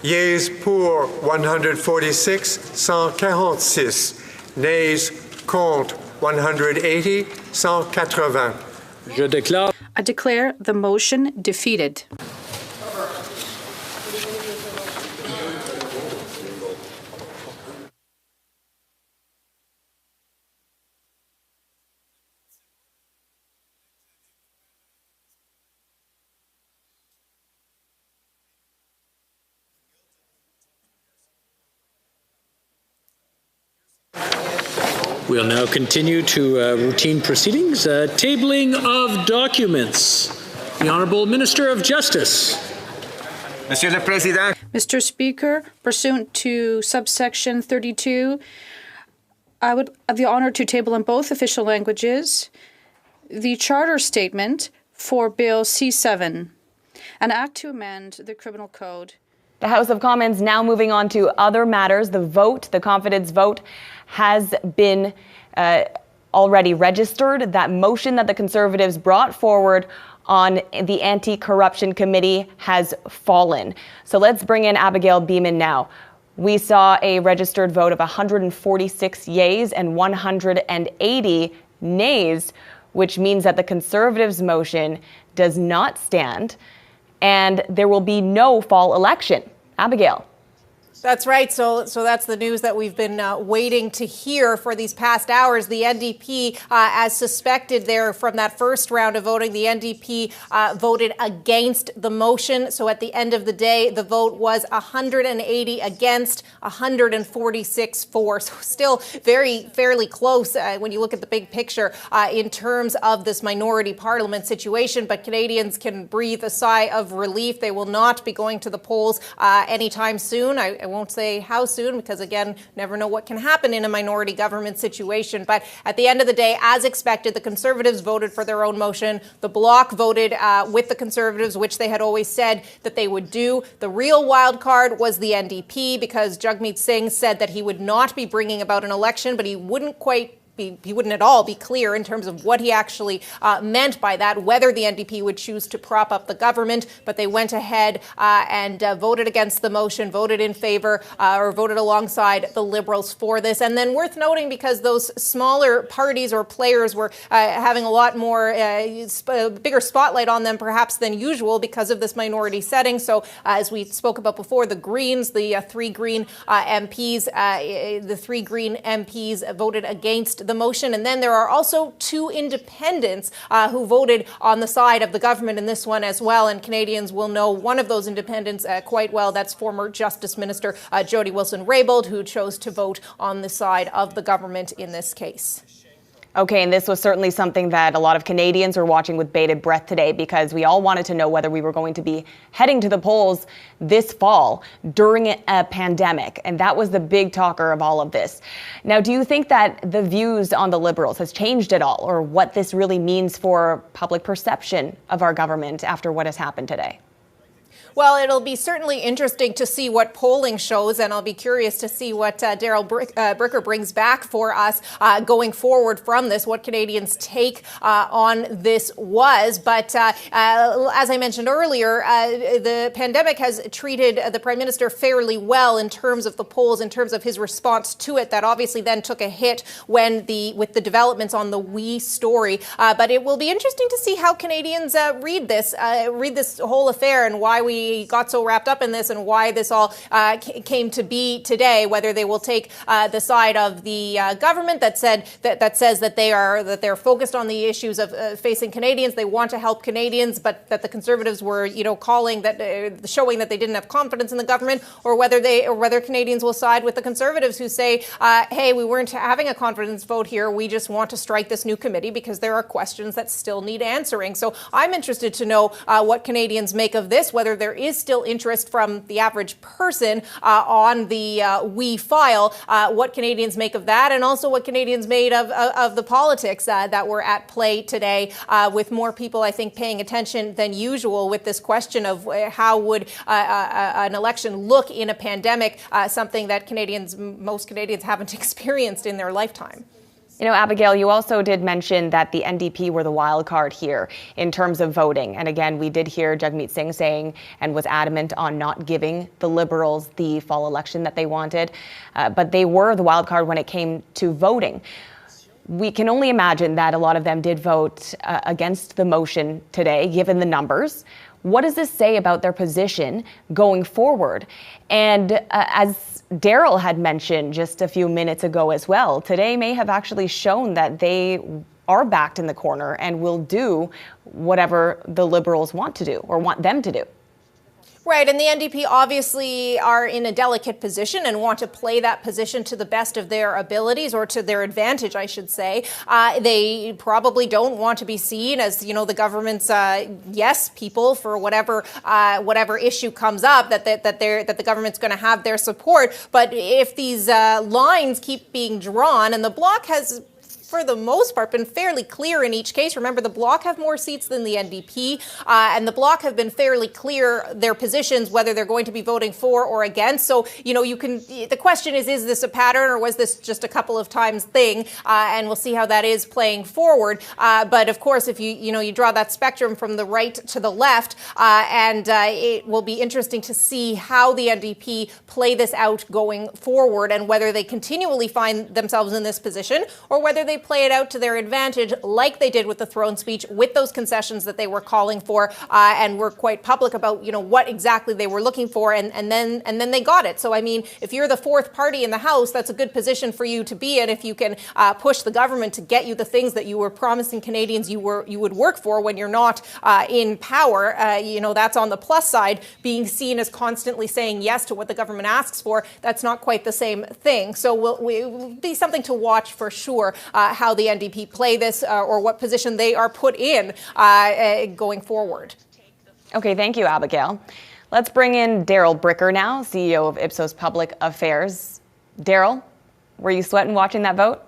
Yeas pour 146, 146. Nays contre 180, 180. I declare the motion defeated. We'll now continue to routine proceedings. Tabling of documents. The Honourable Minister of Justice. Monsieur le Président. Mr. Speaker, pursuant to subsection 32, I would have the honour to table in both official languages the charter statement for Bill C7, an act to amend the Criminal Code. The House of Commons now moving on to other matters. The confidence vote, has been already registered. That motion that the Conservatives brought forward on the Anti-Corruption Committee has fallen. So let's bring in Abigail Beeman now. We saw a registered vote of 146 yeas and 180 nays, which means that the Conservatives' motion does not stand, and there will be no fall election. Abigail. That's right. So that's the news that we've been waiting to hear for these past hours. The NDP, as suspected there from that first round of voting, the NDP voted against the motion. So at the end of the day, the vote was 180 against, 146 for. So still fairly close when you look at the big picture in terms of this minority parliament situation. But Canadians can breathe a sigh of relief. They will not be going to the polls anytime soon. I won't say how soon because, again, never know what can happen in a minority government situation. But at the end of the day, as expected, the Conservatives voted for their own motion. The Bloc voted with the Conservatives, which they had always said that they would do. The real wild card was the NDP because Jagmeet Singh said that he would not be bringing about an election, but he wouldn't at all be clear in terms of what he actually meant by that, whether the NDP would choose to prop up the government. But they went ahead and voted against the motion, voted in favor or voted alongside the Liberals for this. And then worth noting, because those smaller parties or players were having a lot more bigger spotlight on them perhaps than usual because of this minority setting. So as we spoke about before, the Greens, the three Green MPs voted against the motion. And then there are also two independents who voted on the side of the government in this one as well. And Canadians will know one of those independents quite well. That's former Justice Minister Jody Wilson-Raybould, who chose to vote on the side of the government in this case. Okay, and this was certainly something that a lot of Canadians were watching with bated breath today because we all wanted to know whether we were going to be heading to the polls this fall during a pandemic. And that was the big talker of all of this. Now, do you think that the views on the Liberals has changed at all, or what this really means for public perception of our government after what has happened today? Well, it'll be certainly interesting to see what polling shows, and I'll be curious to see what Daryl Bricker brings back for us going forward from this, what Canadians' take on this was. But as I mentioned earlier, the pandemic has treated the Prime Minister fairly well in terms of the polls, in terms of his response to it. That obviously then took a hit with the developments on the We story. But it will be interesting to see how Canadians read this whole affair and why we got so wrapped up in this and why this all came to be today. Whether they will take the side of the government that says that they're focused on the issues of facing Canadians, they want to help Canadians, but that the Conservatives were showing that they didn't have confidence in the government, or whether Canadians will side with the Conservatives who say, hey, we weren't having a confidence vote here. We just want to strike this new committee because there are questions that still need answering. So I'm interested to know what Canadians make of this, whether there is still interest from the average person on the We file, what Canadians make of that, and also what Canadians made of the politics that were at play today, with more people, I think, paying attention than usual with this question of how would an election look in a pandemic, something that most Canadians haven't experienced in their lifetime. You know, Abigail, you also did mention that the NDP were the wild card here in terms of voting. And again, we did hear Jagmeet Singh saying and was adamant on not giving the Liberals the fall election that they wanted. But they were the wild card when it came to voting. We can only imagine that a lot of them did vote against the motion today, given the numbers. What does this say about their position going forward? And as Daryl had mentioned just a few minutes ago as well, today may have actually shown that they are backed in the corner and will do whatever the Liberals want to do or want them to do. Right, and the NDP obviously are in a delicate position and want to play that position to the best of their abilities, or to their advantage, I should say. They probably don't want to be seen as, you know, the government's yes people for whatever issue comes up, that the government's going to have their support. But if these lines keep being drawn, and the Bloc has, for the most part, been fairly clear in each case. Remember, the Bloc have more seats than the NDP, and the Bloc have been fairly clear their positions, whether they're going to be voting for or against. So, you know, the question is this a pattern, or was this just a couple of times thing? And we'll see how that is playing forward. But of course, if you draw that spectrum from the right to the left, and it will be interesting to see how the NDP play this out going forward, and whether they continually find themselves in this position, or whether they play it out to their advantage, like they did with the throne speech, with those concessions that they were calling for, and were quite public about, you know, what exactly they were looking for, and then they got it. So, I mean, if you're the fourth party in the House, that's a good position for you to be in, if you can push the government to get you the things that you were promising Canadians you would work for when you're not in power. You know, that's on the plus side. Being seen as constantly saying yes to what the government asks for, that's not quite the same thing. So will be something to watch for sure, how the NDP play this, or what position they are put in going forward. Okay, thank you, Abigail. Let's bring in Daryl Bricker now, CEO of Ipsos Public Affairs. Daryl, were you sweating watching that vote?